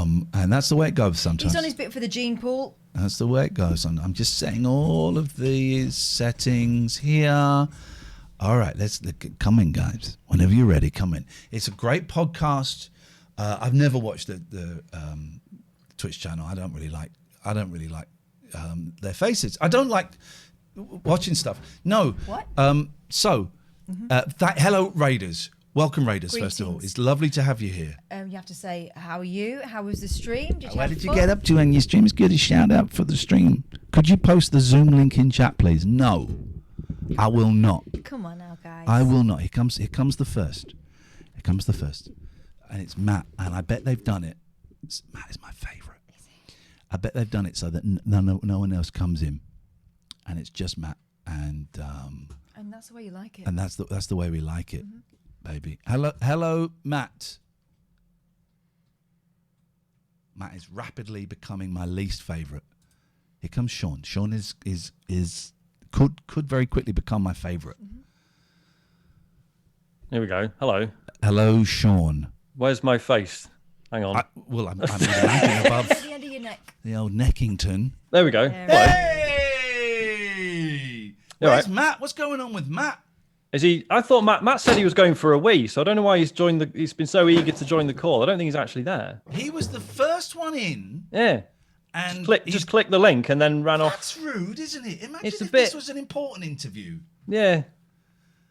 And that's the way it goes sometimes. He's on his bit for the gene pool. That's the way it goes. I'm just setting all of these settings here. All right, let's come in, guys. Whenever you're ready, come in. It's a great podcast. I've never watched the Twitch channel. I don't really like their faces. I don't like watching stuff. No. What? Hello, Raiders. Welcome, Raiders. Greetings. First of all, it's lovely to have you here. You have to say, how are you? How was the stream? Where did you get up to? And your stream is good. A shout out for the stream. Could you post the Zoom link in chat, please? No, I will not. Come on now, guys. I will not. Here comes the first. Here comes the first, and it's Matt. And I bet they've done it. Matt is my favourite. I bet they've done it so that no one else comes in, and it's just Matt. And that's the way you like it. And that's the way we like it. Baby. Hello, Matt. Matt is rapidly becoming my least favourite. Here comes Sean. Sean could very quickly become my favourite. Here we go. Hello, Sean. Where's my face? Hang on. I'm imagining above the end of your neck. the old Neckington. There we go. Hey! Where's Matt? What's going on with Matt? Is he? I thought Matt said he was going for a wee, so I don't know why he's joined he's been so eager to join the call. I don't think he's actually there. He was the first one in. Yeah. And just click the link and then ran off. That's rude, isn't it? Imagine if this this was an important interview. Yeah.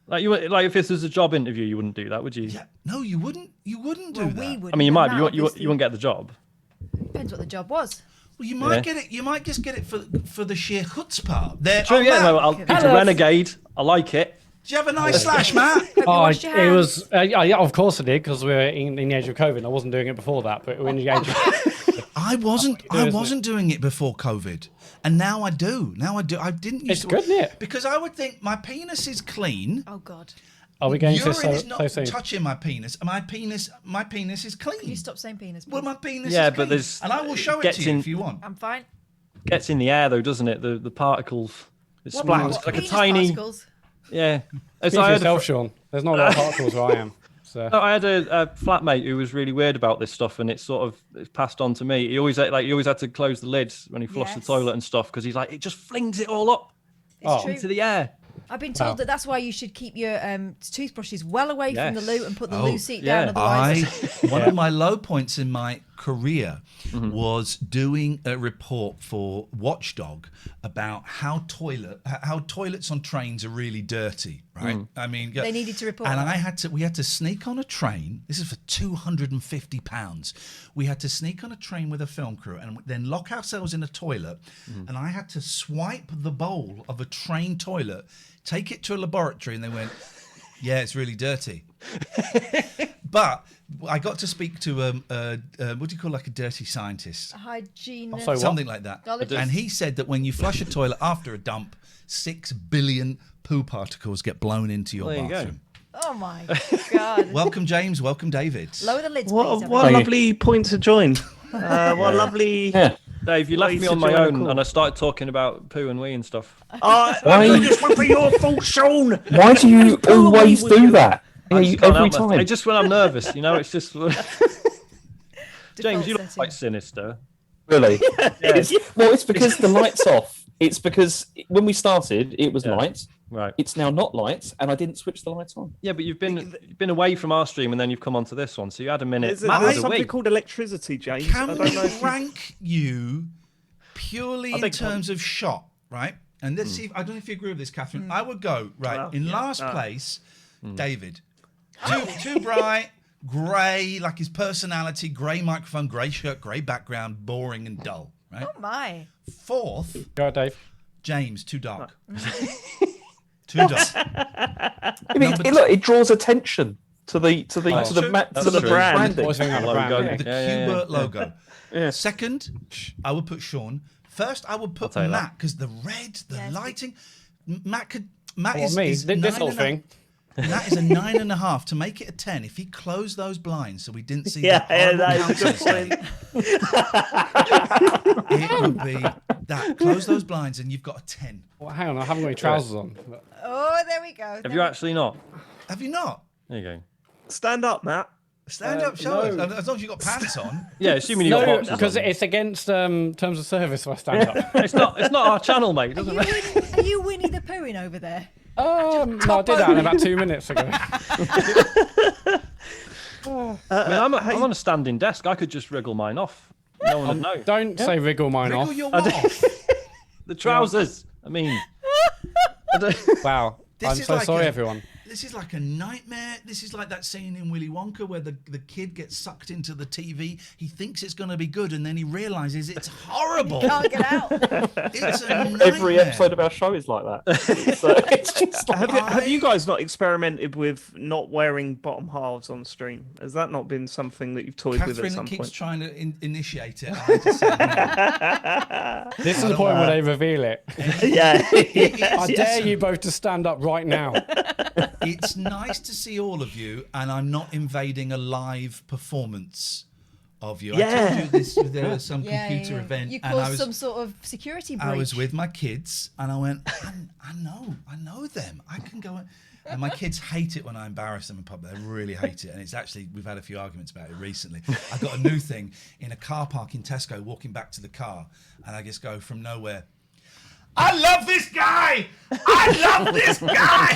Like if this was a job interview, you wouldn't do that, would you? Yeah. No, you wouldn't. You wouldn't do that. We wouldn't. I mean, you might. But you wouldn't get the job. Depends what the job was. Well, you might get it. You might just get it for the sheer chutzpah. True. Yeah. No, he's a renegade. I like it. Did you have a nice slash, Matt? It was, yeah, of course I did, because we were in the age of COVID. I wasn't doing it before that, but we're in the age of I wasn't doing it before COVID, and now I do. I didn't used It's to. good, isn't it? Because I would think my penis is clean. Oh God. Are we going Urine to is not so soon? touching my penis. My penis is clean. Can you stop saying penis, please? Well, my penis Yeah, is but clean. there's- And I will show it to you if you want. I'm fine. Gets in the air though, doesn't it? The particles. It What splats like a penis tiny. particles? Yeah. Speak for yourself, Sean. There's not a lot of particles where I am. So. No, I had a flatmate who was really weird about this stuff, and it's passed on to me. He always had to close the lids when he flushed the toilet and stuff because he's like, it just flings it all up into the air. I've been told that's why you should keep your toothbrushes well away from the loo and put the loo seat down. Otherwise, one of my low points in my career was doing a report for Watchdog about how toilets on trains are really dirty. Right? I mean, they needed to report. And we had to sneak on a train. This is for £250. We had to sneak on a train with a film crew and then lock ourselves in a toilet. And I had to swipe the bowl of a train toilet, take it to a laboratory, and they went, yeah, it's really dirty. But I got to speak to what do you call like a dirty scientist? A hygienist. Something like that. And he said that when you flush a toilet after a dump, 6 billion poo particles get blown into your bathroom. Oh my God. Welcome, James. Welcome, David. Lower the lids, what please. What a lovely point to join. What a lovely... Yeah. Dave, you left me on my own and I started talking about poo and wee and stuff. This one for your fault, Sean. Why do you always do that? Every time. Just when I'm nervous, it's just... James, you look quite sinister. Really? It's because the light's off. It's because when we started, it was light. Right. It's now not light, and I didn't switch the lights on. Yeah, but you've been away from our stream, and then you've come onto this one, so you had a minute. There's something called electricity, James. Can we rank you purely in terms of shot, right? And let's see. I don't know if you agree with this, Catherine. I would go in last place, David. Too bright, grey, like his personality, grey microphone, grey shirt, grey background, boring and dull. Right? Oh my. Fourth, go ahead, Dave. James, too dark. Too dark. It draws attention to the brand. The Q-Bert logo. Second, I would put Sean. First, I would put Matt because the red, the lighting. Matt is this whole thing. That is a 9.5. To make it a 10, if he closed those blinds so we didn't see that is a good point. It would be that. Close those blinds and you've got a 10. Well, hang on, I haven't got any trousers on. Oh, there we go. Have you actually not? Have you not? There you go. Stand up, Matt. Stand up, show us. No. As long as you got pants on. Yeah, assuming you got No, boxes because on. it's against terms of service if I stand up. It's not our channel, mate. Doesn't Are it? you Winnie the Poohing over there? No, I did that in about 2 minutes ago. I mean, I'm on a standing desk. I could just wriggle mine off. No one would know. Don't say wriggle mine Wriggle off. your what off? The trousers. I mean, Wow. This I'm is so like sorry, a- everyone. This is like a nightmare. This is like that scene in Willy Wonka where the kid gets sucked into the TV. He thinks it's going to be good, and then he realizes it's horrible. Can't get out. It's a nightmare. Every episode of our show is like that. It's just like, Have you guys not experimented with not wearing bottom halves on stream? Has that not been something that you've toyed with at Catherine some keeps point? trying to initiate it. I just say no. This is the point where they reveal it. Yeah. I dare you both to stand up right now. It's nice to see all of you, and I'm not invading a live performance of you. I told you this. There was some computer event, You and caused some sort of security breach. I was with my kids, and I went, I know them. I can go. And my kids hate it when I embarrass them in public. They really hate it. And it's actually, we've had a few arguments about it recently. I got a new thing in a car park in Tesco, walking back to the car, and I just go from nowhere, I love this guy! I love this guy!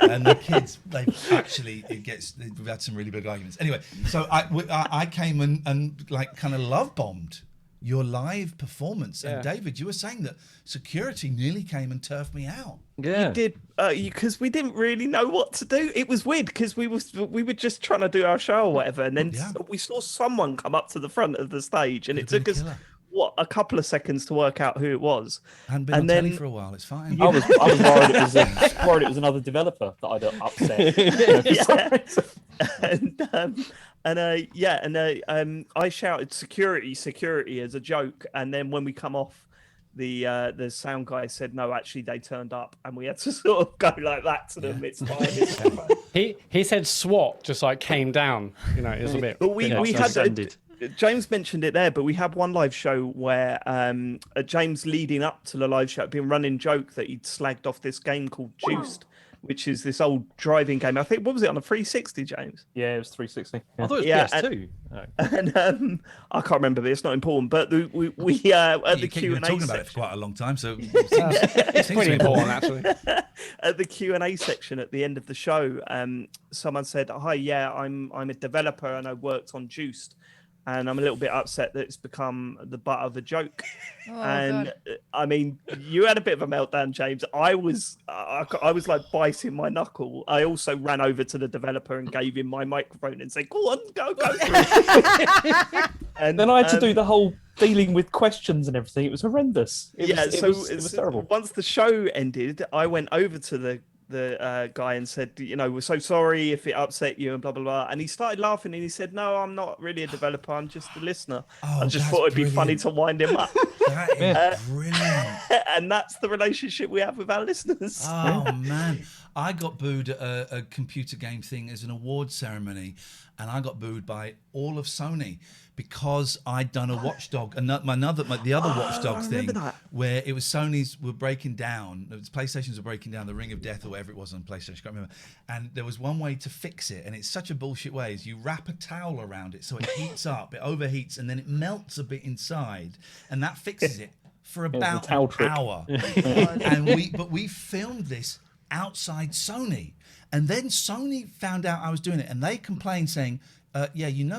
And the kids, we've had some really big arguments. Anyway, so I came and like kind of love bombed your live performance. And David, you were saying that security nearly came and turfed me out. yeah. We did because we didn't really know what to do. It was weird because we were just trying to do our show or whatever, and then we saw someone come up to the front of the stage, and it took us a couple of seconds to work out who it was. Hadn't been on telly for a while. It's fine. I was worried it was another developer that I'd upset. I shouted security as a joke, and then when we come off, the sound guy said no, actually they turned up, and we had to sort of go like that to them. It's fine. He said SWAT just like came down. You know, it was a bit. But we had ascended. James mentioned it there, but we had one live show where James, leading up to the live show, had been running joke that he'd slagged off this game called Juiced, which is this old driving game. I think, what was it, on a 360, James? Yeah, it was 360. I thought it was PS2. And I can't remember, but it's not important. But we at the Q&A talking section, about it for quite a long time, so It's pretty important, actually. at the Q&A section at the end of the show, someone said, "Hi, yeah, I'm a developer and I worked on Juiced, and I'm a little bit upset that it's become the butt of a joke." God. I mean, you had a bit of a meltdown, James. I was like biting my knuckle. I also ran over to the developer and gave him my microphone and said, "Go on, go." And then I had to do the whole dealing with questions and everything. It was horrendous. It was terrible. Once the show ended, I went over to the guy and said, "We're so sorry if it upset you," and blah blah blah. And he started laughing and he said, "No, I'm not really a developer. I'm just a listener." I just thought it'd be funny to wind him up. that is brilliant. And that's the relationship we have with our listeners. Oh man, I got booed at a computer game thing as an award ceremony, and I got booed by all of Sony because I'd done a Watchdog, the other Watchdog thing, where it was Sony's were breaking down, it was PlayStation's were breaking down the Ring of Death or whatever it was on PlayStation, I can't remember. And there was one way to fix it, and it's such a bullshit way, is you wrap a towel around it so it heats up, it overheats, and then it melts a bit inside, and that fixes it for about an hour. And we filmed this outside Sony, and then Sony found out I was doing it, and they complained saying,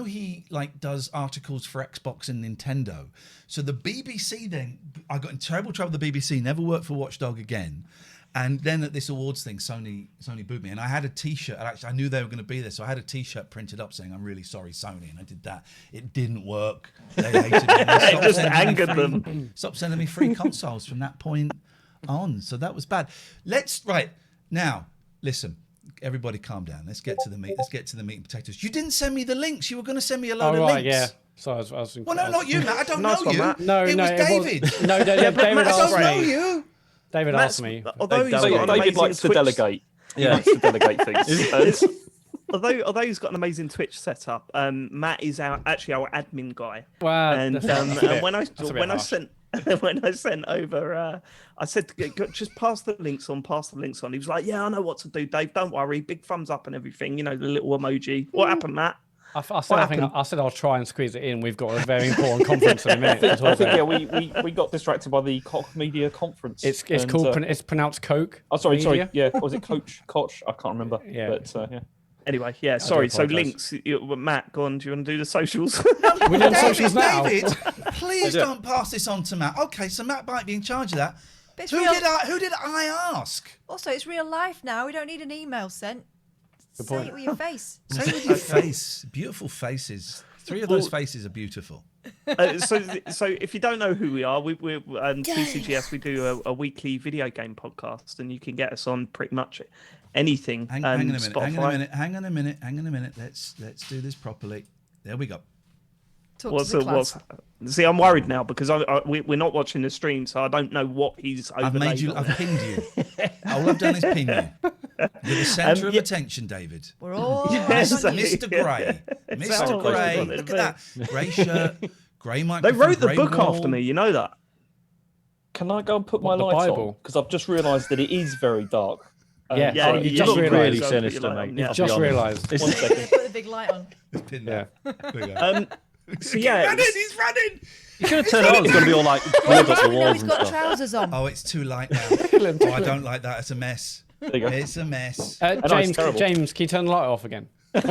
he does articles for Xbox and Nintendo. So the BBC then, I got in terrible trouble with the BBC, never worked for Watchdog again. And then at this awards thing, Sony booed me. And I had a T-shirt. Actually, I knew they were going to be there. So I had a T-shirt printed up saying, "I'm really sorry, Sony." And I did that. It didn't work. They hated me. It just angered them. Stopped sending me free consoles from that point on. So that was bad. Now, listen. Everybody calm down. Let's get to the meat. Let's get to the meat and potatoes. You didn't send me the links. You were going to send me a load of links. Yeah. So I was well, no, not you, Matt. I don't Nice know one, you. Matt. It was David. David I asked don't know me. you. David asked me. Although he's got an David amazing likes to Twitch- delegate. He likes to delegate things. Although he's got an amazing Twitch setup, Matt is actually our admin guy. Wow. And when I sent over, I said, "Just pass the links on." He was like, "Yeah, I know what to do, Dave. Don't worry. Big thumbs up and everything. The little emoji." What happened, Matt? I said I'll try and squeeze it in. We've got a very important conference in a minute. To talk I think about. we got distracted by the Cock Media conference. It's called it's pronounced Coke. Oh, sorry. Media. Yeah, was it Koch? I can't remember. Yeah. But yeah. Anyway, yeah, sorry. So apologise. links, Matt, go on. Do you want to do the socials? We're doing socials now. David, please don't pass this on to Matt. Okay, so Matt might be in charge of that. But it's Who real- did I ask? Also, it's real life now. We don't need an email sent. Say it with your face. Say with your face. Beautiful faces. 3 of those faces are beautiful. So if you don't know who we are, we're TCGS. We do a weekly video game podcast, and you can get us on pretty much anything. Hang on a minute. Spotify. Hang on a minute. Let's do this properly. There we go. Talk to the class. See, I'm worried now because we're not watching the stream, so I don't know what he's overlaid. I've pinned you. All I've done is pin you. You're the centre of attention, David. We're all Yes, eyes on you. Mr. Grey. Mr. Grey. Look at that. Grey shirt, grey They microphone. wrote the grey book wall. after me. You know that. Can I go and put What, my the light on? Bible? Because I've just realised that it is very dark. Yeah. Yeah, you you just look realised. really I'll put sinister, your light on, mate. yeah. I'll be Just honest. realised. 1 second. Put the big light on. It's pinned Yeah. there. There we go. So yeah, He's running. You could have turned out it's going to be all like blood off the No, walls he's and got stuff. trousers on. Oh, it's too light now. Oh, I don't like that. It's a mess. There you go. It's a mess. know, it's James, terrible. can you turn the light off again? It's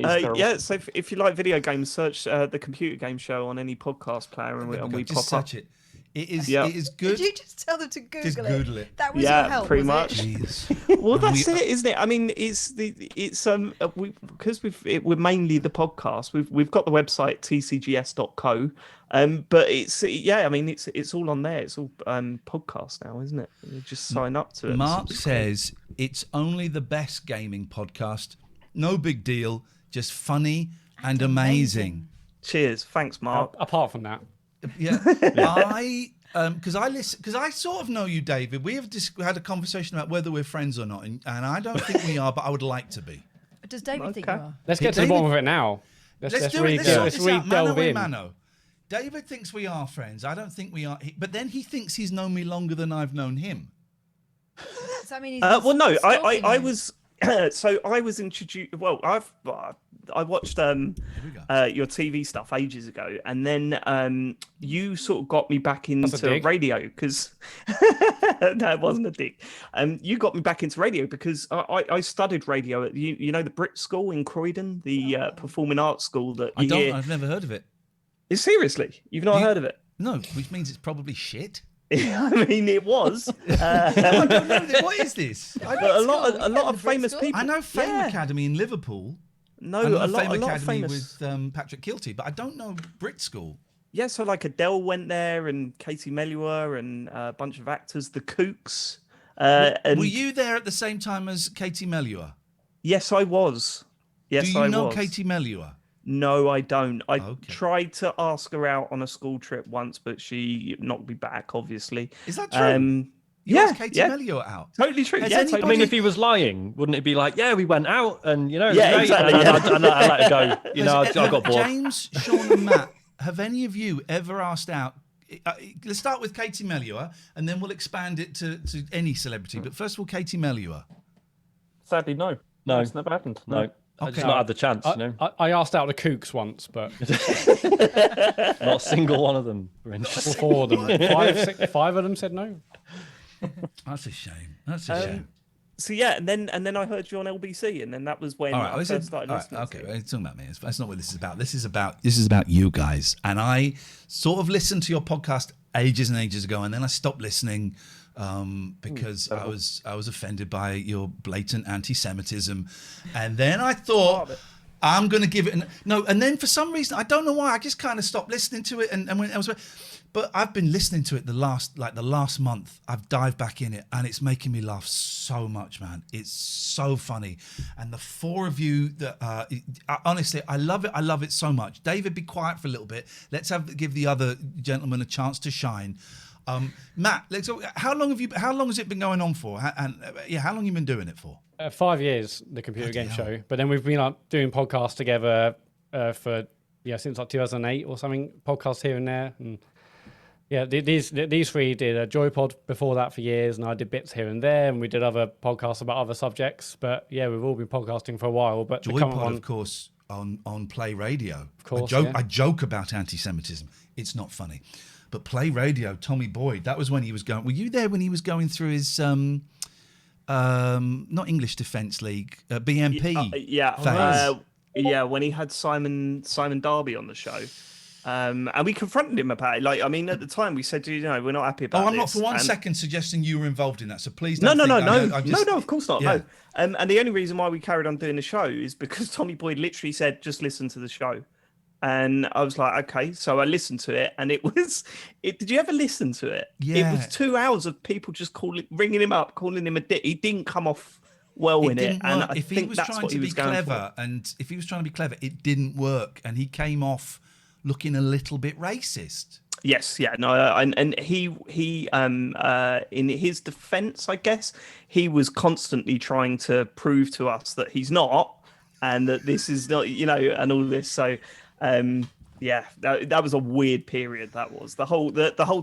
terrible. yeah. So if you like video games, search the Computer Game Show on any podcast player, and we Just pop up. search it. It is. Yeah. It is good. Did you just tell them to Google Just Google it. That was your help, pretty was much. it? Jeez. Well, that's We- it, isn't it? I mean, because we're mainly the podcast. We've got the website tcgs.co, but I mean, it's all on there. It's all podcast now, isn't it? You just sign up to it. Mark says it's only the best gaming podcast. No big deal. Just funny and amazing. Cheers, thanks, Mark. Apart from that. Yeah, because I sort of know you, David. We have had a conversation about whether we're friends or not, and I don't think we are, but I would like to be. Does David think you are? Let's get to the David- bottom of it now. Let's Let's do really it. Let's sort let's this really out, mano delve a in. mano. David thinks we are friends. I don't think we are, but then he thinks he's known me longer than I've known him. Does that mean he's Well, no, stalking I you? was. So I was introduced. Well, I watched your TV stuff ages ago, and then you sort of got me back into dig. radio because no, it wasn't a dig. You got me back into radio because I studied radio at you know the Brit School in Croydon, the performing arts school that you hear. I've never heard of it. Seriously, you've not heard of it? No, which means it's probably shit. I mean, it was. I don't know. What is this? But a lot School, yeah, of the Brit famous School. people. I know Fame Yeah. Academy in Liverpool. No, I know a lot Fame of Academy famous. with Patrick Kilty, but I don't know Brit School. Yeah, so like Adele went there, and Katie Melua, and a bunch of actors, the Kooks. And Were you there at the same time as Katie Melua? Yes, I was. Yes, Do you I know was. Katie Melua? No, I don't. I Okay. tried to ask her out on a school trip once, but she knocked me back. Obviously. Is that true? You Yeah, asked Katie yeah. Melua out. Totally true. Has Yeah, anybody- I mean, if he was lying, wouldn't it be like, yeah, we went out and, you know, it was Yeah, great, exactly, and yeah. I let it go. You know, I got bored. James, Sean, and Matt, have any of you ever asked out? Let's start with Katie Melua, and then we'll expand it to any celebrity. But first of all, Katie Melua. Sadly, no. No. It's never happened. No. I Okay. just not had the chance, you know. I asked out the Kooks once, but Not a single one of them were interested. all 4 of them, 5 of them said no. That's a shame. That's a shame. So yeah, and then I heard you on LBC, and then that was when All right, I first started listening. okay, it's talking about me. That's not what this is about. This is about you guys. And I sort of listened to your podcast ages and ages ago, and then I stopped listening because I was offended by your blatant anti-Semitism, and then I thought I'm going to give it no. And then for some reason I don't know why I just kind of stopped listening to it, and when I was. But I've been listening to it the last month. I've dived back in it, and it's making me laugh so much, man. It's so funny, and the 4 of you that honestly, I love it. I love it so much. David, be quiet for a little bit. Let's give the other gentleman a chance to shine. Matt, how long has it been going on for? How long have you been doing it for? 5 years, the computer game hell. show. But then we've been doing podcasts together for since like 2008 or something. Podcasts here and there, and Yeah, these three did a Joypod before that for years, and I did bits here and there, and we did other podcasts about other subjects. But yeah, we've all been podcasting for a while. But Joypod, of course, on Play Radio. Of course, I joke about anti-Semitism. It's not funny, but Play Radio. Tommy Boyd. That was when he was going. Were you there when he was going through his not English Defence League, BMP? Yeah, when he had Simon Darby on the show. And we confronted him about it. Like, I mean, at the time we said, we're not happy about this. I'm not for one second suggesting you were involved in that. So please No, don't. No, of course not. Yeah. No. And the only reason why we carried on doing the show is because Tommy Boyd literally said, just listen to the show. And I was like, okay. So I listened to it, and did you ever listen to it? Yeah. It was 2 hours of people just ringing him up, calling him a dick. He didn't come off well in it. And I think that's what he was going for. And if he was trying to be clever, it didn't work. And he came off looking a little bit racist. Yes, yeah, no, and he in his defence, I guess, he was constantly trying to prove to us that he's not, and that this is not, and all this. So, yeah, that was a weird period. That was the whole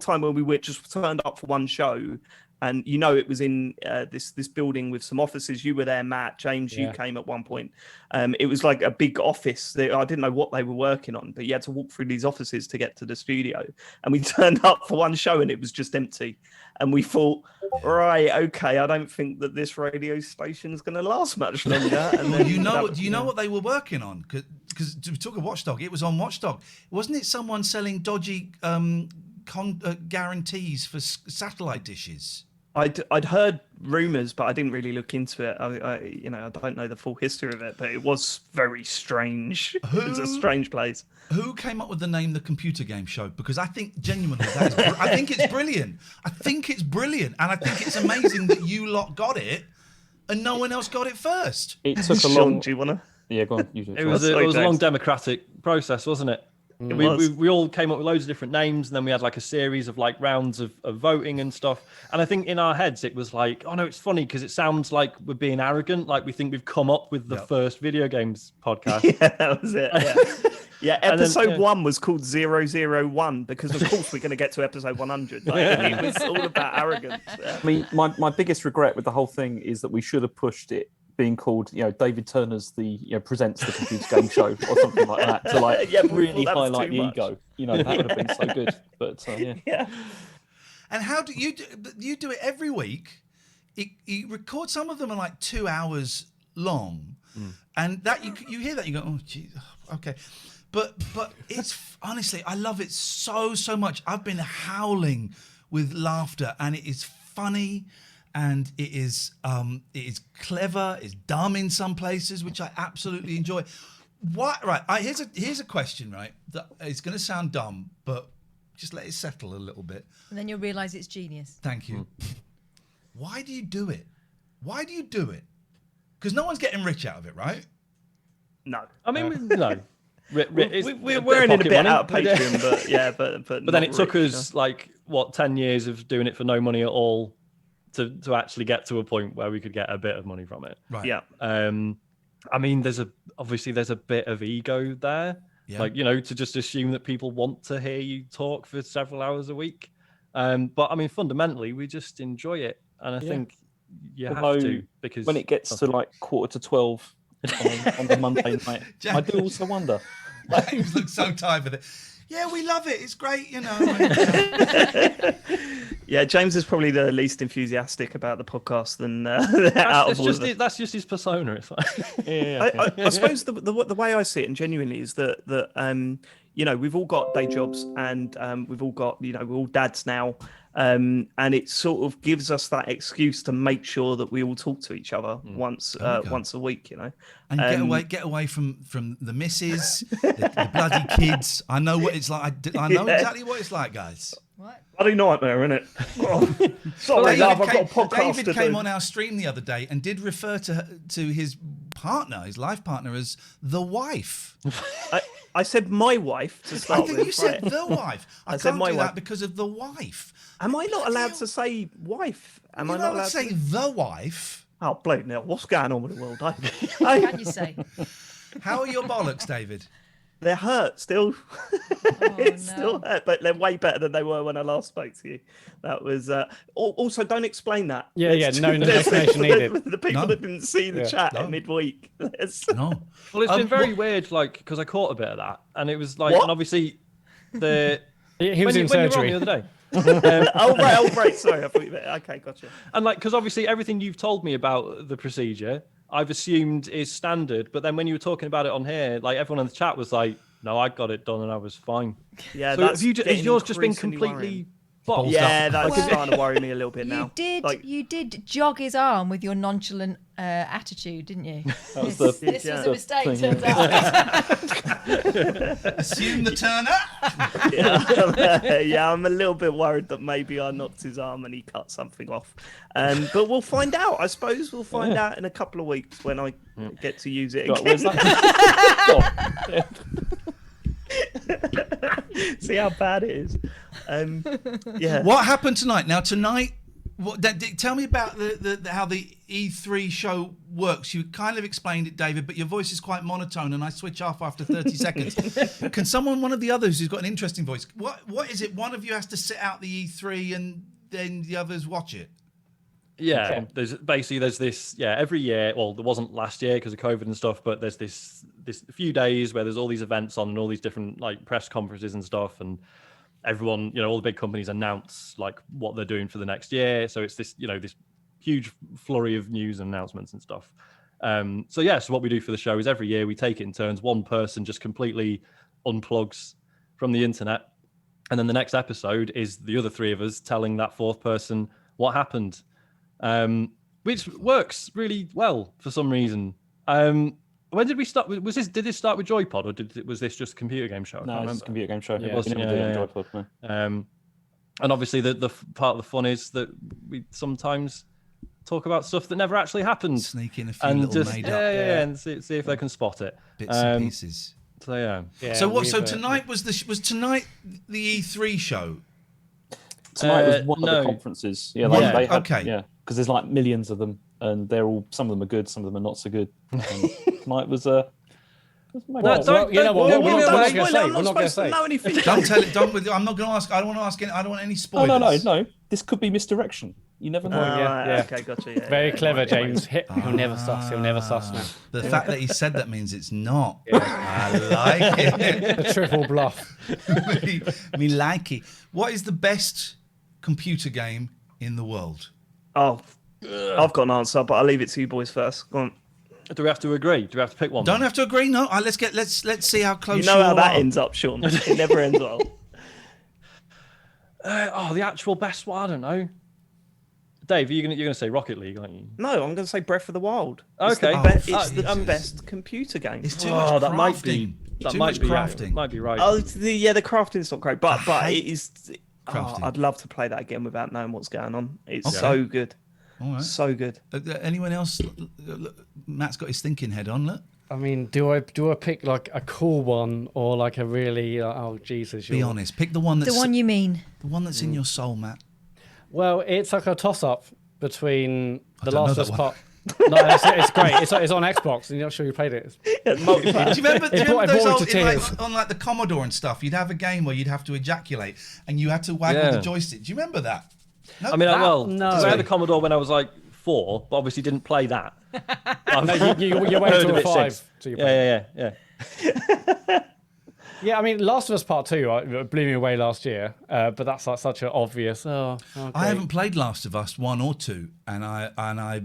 time when we were just turned up for one show. And it was in this building with some offices. You were there, Matt. James, you came at one point. It was like a big office. I didn't know what they were working on, but you had to walk through these offices to get to the studio. And we turned up for one show, and it was just empty. And we thought, right, okay, I don't think that this radio station is going to last much longer. And then do you know what they were working on? Because we took a Watchdog. It was on Watchdog. Wasn't it someone selling dodgy guarantees for satellite dishes? I'd heard rumours, but I didn't really look into it. I don't know the full history of it, but it was very strange. It was a strange place. Who came up with the name The Computer Game Show? Because I think genuinely I think it's brilliant. I think it's brilliant, and I think it's amazing that you lot got it and no one else got it first. It took a Sean, long. do you want to? Yeah, go on. You do. It was a long democratic process, wasn't it? We all came up with loads of different names, and then we had like a series of like rounds of voting and stuff. And I think in our heads it was like, oh no, it's funny because it sounds like we're being arrogant, like we think we've come up with the first video games podcast. Yeah, that was it. Yeah, episode 1 was called 001 because of course we're going to get to episode 100. It was all about arrogance. Yeah. I mean, my biggest regret with the whole thing is that we should have pushed it being called, David Turner's presents the computer game show or something like that to really highlight the ego. That would have been so good. But yeah. And how do you do it every week? You record, some of them are like 2 hours long, and that you hear that you go, oh geez, okay. But it's honestly, I love it so much. I've been howling with laughter, and it is funny. And it is clever. It's dumb in some places, which I absolutely enjoy. What? Right. Here's a question. Right. That it's going to sound dumb, but just let it settle a little bit. And then you'll realise it's genius. Thank you. Why do you do it? Why do you do it? Because no one's getting rich out of it, right? No. I mean, no. We're earning a bit out of Patreon, but yeah, but then it took us 10 years of doing it for no money at all to actually get to a point where we could get a bit of money from it. Right. Yeah. I mean, there's a bit of ego there, to just assume that people want to hear you talk for several hours a week. But I mean, fundamentally, we just enjoy it, and I think you have to, because when it gets to 11:45 on the Monday night, I do also wonder. James looks so tired with it. Yeah, we love it. It's great, Yeah, James is probably the least enthusiastic about the podcast than out of all of us. That's just his persona. It's like, I suppose the way I see it, and genuinely, is that we've all got day jobs, and we've all got we're all dads now, and it sort of gives us that excuse to make sure that we all talk to each other once a week, and get away from the missus, the bloody kids. I know what it's like. I know exactly what it's like, guys. What? Bloody nightmare, innit? Oh, sorry, love, I've got a podcast David came on our stream the other day and did refer to his partner, his life partner, as the wife. I said my wife to start with. I think you said the wife. I said can't my do wife that because of the wife. Am I not allowed to say wife? Am I not allowed to say the wife? Oh, bloody hell, what's going on with the world? Can you say? How are your bollocks, David? They're hurt still. It's still hurt, but they're way better than they were when I last spoke to you. That was also don't explain that. No explanation needed. The people that didn't see the chat at midweek. No. Well, it's been very weird, like, because I caught a bit of that, and it was like, and obviously he was in surgery the other day. Oh right. Sorry, I thought you meant. Okay, gotcha. And like, because obviously everything you've told me about the procedure, I've assumed is standard. But then when you were talking about it on here, like everyone in the chat was like, "No, I got it done and I was fine." Yeah, so has yours just been completely boxed Yeah, up? that's starting to worry me a little bit now. You did jog his arm with your nonchalant attitude, didn't you? That was this was a mistake, turns out. Assume the turner. Yeah, I'm a little bit worried that maybe I knocked his arm and he cut something off. But we'll find out. I suppose we'll find out in a couple of weeks when I get to use it again. Where's that? See how bad it is. Yeah. What happened tonight? Now tonight, tell me about how the E3 show works. You kind of explained it, David, but your voice is quite monotone, and I switch off after 30 seconds. Can one of the others who's got an interesting voice? What is it? One of you has to sit out the E3, and then the others watch it. Yeah, there's this every year. Well, there wasn't last year because of COVID and stuff, but there's this few days where there's all these events on and all these different like press conferences and stuff, and everyone, all the big companies announce like what they're doing for the next year. So it's this this huge flurry of news and announcements and stuff. So what we do for the show is every year we take it in turns. One person just completely unplugs from the internet, and then the next episode is the other three of us telling that fourth person what happened. Which works really well for some reason. When did we start? Did this start with Joypod, or was this just a computer game show? No, it's a computer game show. Yeah, We never did it on Joypod, no. And obviously the part of the fun is that we sometimes talk about stuff that never actually happened. Sneak in a few little made up. And see if they can spot it. Bits and pieces. So yeah. So tonight was tonight the E3 show? Tonight was one of the conferences. Yeah, they had, because there's like millions of them, and some of them are good, some of them are not so good. Tonight was we're not going to say. Know anything. Don't tell it. I'm not going to ask. I don't want to ask. I don't want any spoilers. No. This could be misdirection. You never know. Okay, gotcha. Very clever, James. He'll never suss. He'll never suss now. The fact that he said that means it's not. I like it. The triple bluff. me like it. What is the best computer game in the world? Oh, I've got an answer, but I'll leave it to you boys first. Go on. Do we have to agree? Do we have to pick one? Don't have to agree. No. Let's see how close. You know how that ends up, Sean. It never ends well. The actual best one. I don't know. Dave, you're gonna say Rocket League, aren't you? No, I'm going to say Breath of the Wild. Okay, it's the best computer game. It's too much crafting. That might be. That might be crafting. Might be right. Oh, the crafting's not great, but it is. I'd love to play that again without knowing what's going on. It's so good. All right. So good. Anyone else? Matt's got his thinking head on. Look. I mean, do I pick like a cool one or like a really Jesus? Be honest. Pick the one that's the one you mean. The one that's in your soul, Matt. Well, it's like a toss-up between The Last of Us Part. No, it's great. It's on Xbox, and you're not sure you played it. Do you remember those old, on like the Commodore and stuff? You'd have a game where you'd have to ejaculate, and you had to waggle the joystick. Do you remember that? No? I mean, because I had the Commodore when I was like 4, but obviously didn't play that. No, you went to a 5. Yeah. Yeah, I mean, Last of Us Part 2 blew me away last year, but that's like such an obvious. I haven't played Last of Us 1 or 2, and I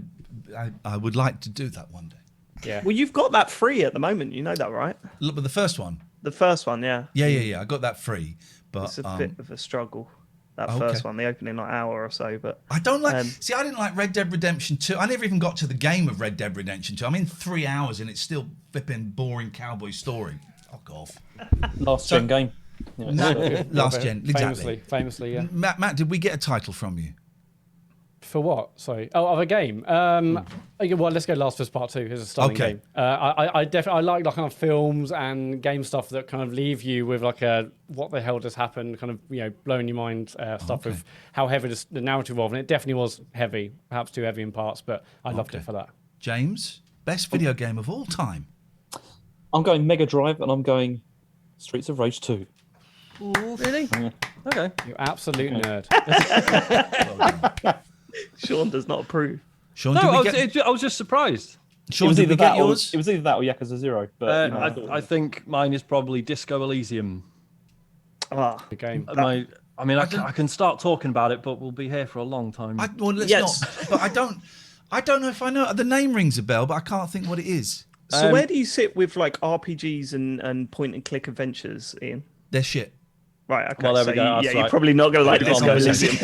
would like to do that one day. Yeah. Well, you've got that free at the moment. You know that, right? Look, but the first one. The first one, yeah. Yeah. I got that free, but it's a bit of a struggle. That first one, the opening like hour or so, but I don't like. See, I didn't like Red Dead Redemption 2. I never even got to the game of Red Dead Redemption 2. I'm in 3 hours and it's still flipping boring cowboy story. Fuck off. Last gen game. Last gen, exactly. Famously, yeah. Matt, did we get a title from you? For what? Sorry. Oh, of a game. Well, let's go Last of Us Part 2. Here's a stunning game. I definitely like kind of films and game stuff that kind of leave you with like a what the hell just happened, kind of blowing your mind stuff with how heavy the narrative was, and it definitely was heavy, perhaps too heavy in parts, but I loved it for that. James, best video game of all time. I'm going Mega Drive, and I'm going Streets of Rage 2. Really? Okay. You absolute nerd. Sean does not approve. Sean, No, did we I was just surprised. Sean, did we get yours? It was either that or Yakuza 0. But I think mine is probably Disco Elysium. The game. I can start talking about it, but we'll be here for a long time. Let's not. But I don't know if I know. The name rings a bell, but I can't think what it is. So where do you sit with like RPGs and point and click adventures, Ian? They're shit. Right, okay. Well, there we go. Yeah, you're probably not going to like this conversation.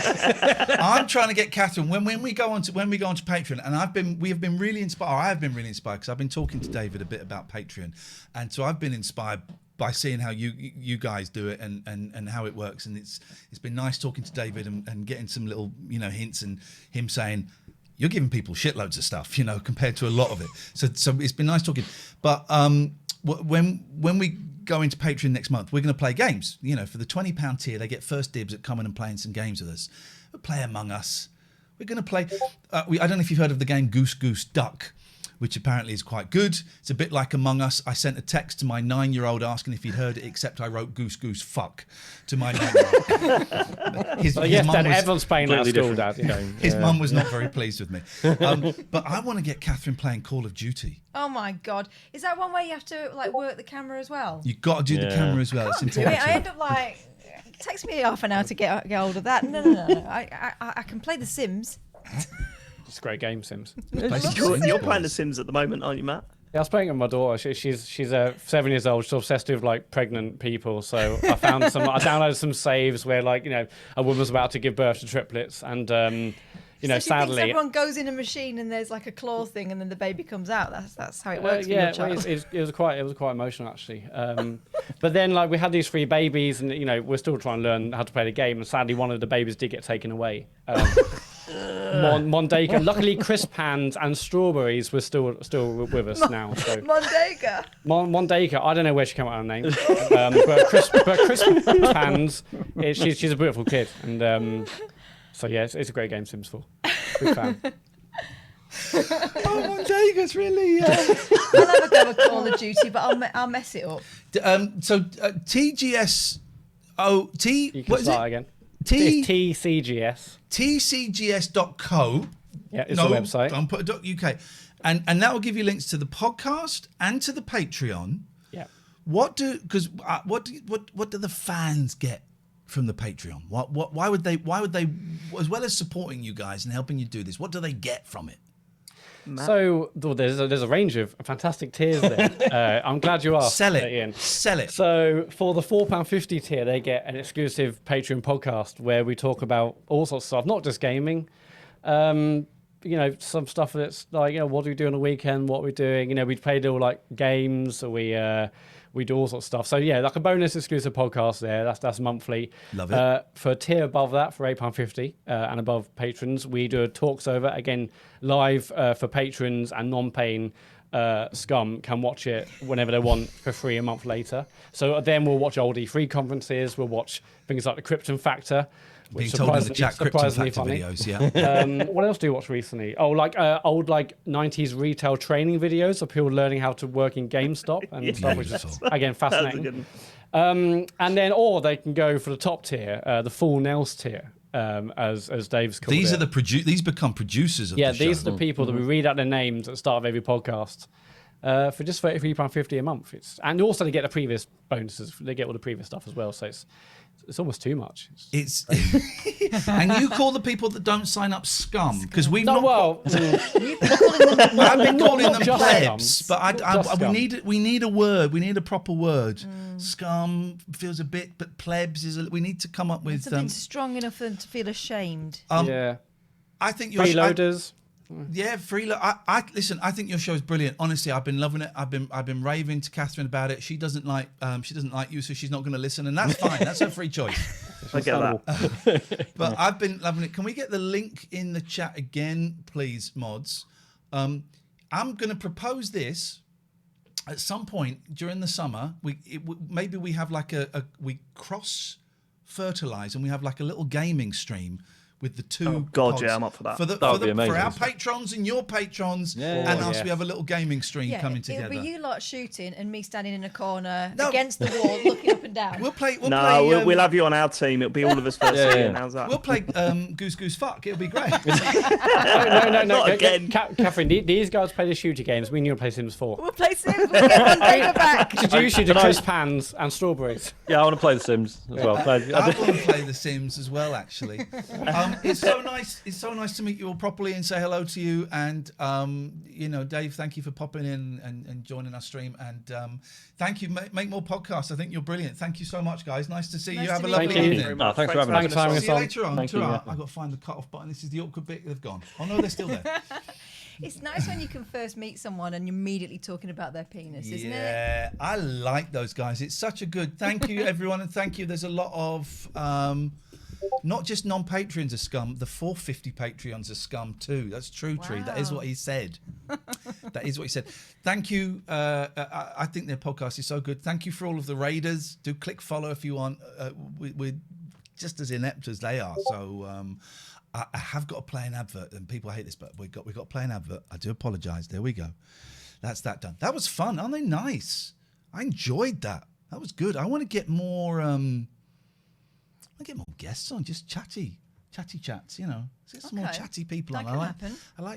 I'm trying to get Catherine when we go onto Patreon, and we have been really inspired. I have been really inspired because I've been talking to David a bit about Patreon, and so I've been inspired by seeing how you guys do it and how it works, and it's been nice talking to David and getting some little hints and him saying, you're giving people shitloads of stuff, compared to a lot of it. So it's been nice talking. But when we go into Patreon next month, we're going to play games. For the £20 tier, they get first dibs at coming and playing some games with us. We'll play Among Us. We're going to play. I don't know if you've heard of the game Goose Goose Duck, which apparently is quite good. It's a bit like Among Us. I sent a text to my 9-year-old asking if he'd heard it, except I wrote Goose Goose Fuck to my 9-year-old. His Dad, everyone's playing that at school, Dad. His mum was not very pleased with me. But I want to get Catherine playing Call of Duty. Oh my God. Is that one where you have to work the camera as well? You've got to do the camera as well. It's important. I end up it takes me half an hour to get hold of that. No. I can play The Sims. It's a great game, Sims. You're playing The Sims at the moment, aren't you, Matt? Yeah, I was playing with my daughter. She's 7 years old. She's obsessed with pregnant people. So I downloaded some saves where a woman was about to give birth to triplets, and so sadly, everyone goes in a machine and there's like a claw thing, and then the baby comes out. That's how it works. For your child. It was quite emotional actually. But then we had these 3 babies, and we're still trying to learn how to play the game. And sadly, one of the babies did get taken away. Mondega. Luckily, crisp hands and strawberries were still with us now. So. Mondega. Mondega. I don't know where she came out with her name, but crisp hands. She's a beautiful kid, and so yeah, it's a great game. Sims 4. Big fan. Mondega's really. I'll have a go at Call of Duty, but I'll mess it up. TGS. Oh, T. You can what is start it? again. TCGS. TCGS.co. Yeah, it's the website. Don't put a .uk. And that will give you links to the podcast and to the Patreon. Yeah. What do the fans get from the Patreon? Why would they, as well as supporting you guys and helping you do this, what do they get from it? Matt? So there's a range of fantastic tiers there. I'm glad you asked. Sell it, Ian. Sell it. So for the £4.50 tier, they get an exclusive Patreon podcast where we talk about all sorts of stuff, not just gaming. Some stuff that's what do we do on the weekend? What we're doing? We play little games. We do all sorts of stuff. So yeah, like a bonus exclusive podcast there. That's monthly. Love it. For a tier above that, for £8.50 and above patrons, we do a talks over again live for patrons and non-paying. Scum can watch it whenever they want for free a month later. So then we'll watch old E3 conferences. We'll watch things like the Krypton Factor. Being told in the chat, Krypton Factor videos, yeah. What else do you watch recently? Oh, old 90s retail training videos of people learning how to work in GameStop and stuff, which is again fascinating. And then, or they can go for the top tier, the full Nels tier, as Dave's called these it. Are these become producers of the show. These are the people that we read out their names at the start of every podcast. For just £33.50 a month. And also they get the previous bonuses. They get all the previous stuff as well. So it's almost too much. And you call the people that don't sign up scum because we've I've been calling them just plebs, scum. but we need a word. We need a proper word. Scum feels a bit, but plebs is. We need to come up with something strong enough for them to feel ashamed. Yeah, I think you're freeloaders. Yeah, I listen. I think your show is brilliant. Honestly, I've been loving it. I've been raving to Catherine about it. She doesn't like you, so she's not going to listen, and that's fine. That's her free choice. I get that. But I've been loving it. Can we get the link in the chat again, please, mods? I'm going to propose this at some point during the summer. Maybe we have we cross fertilize and we have a little gaming stream with the 2 Oh God, pods. yeah, I'm up for that. That would be amazing. For our patrons and your patrons, Yeah. and Oh, us, we have a little gaming stream coming together. It'll be you lot shooting and me standing in a corner against the wall, looking up and down. We'll play. We'll we'll have you on our team. It'll be all of us first year. How's that? We'll play Goose Goose Fuck. It'll be great. No. Not again. Catherine, these guys play the shooter games. We need to play Sims 4. We'll play Sims. We'll get David back. Introduce you to crisp pans and strawberries. Yeah, I want to play The Sims as well. I want to play The Sims as well, actually. It's so nice. It's so nice to meet you all properly and say hello to you. And Dave, thank you for popping in and joining our stream. And thank you. Make more podcasts. I think you're brilliant. Thank you so much, guys. Nice to see you. Have a lovely evening. Thanks for having us. See you later on. Thank you. I've got to find the cut-off button. This is the awkward bit. They've gone. Oh no, they're still there. It's nice when you can first meet someone and you're immediately talking about their penis, isn't it? Yeah, I like those guys. It's such a good. Thank you, everyone, and thank you. There's a lot of not just non-Patreons are scum. The 450 Patreons are scum too. That's true, Tree. That is what he said. That is what he said. Thank you. I think their podcast is so good. Thank you for all of the raiders. Do click follow if you want. We're just as inept as they are. So. I have got to play an advert, and people hate this, but we got to play an advert. I do apologise. There we go. That's that done. That was fun. Aren't they nice? I enjoyed that. That was good. I want to get more. Guests on, just chatty chats. Some more chatty people on. That can happen. I like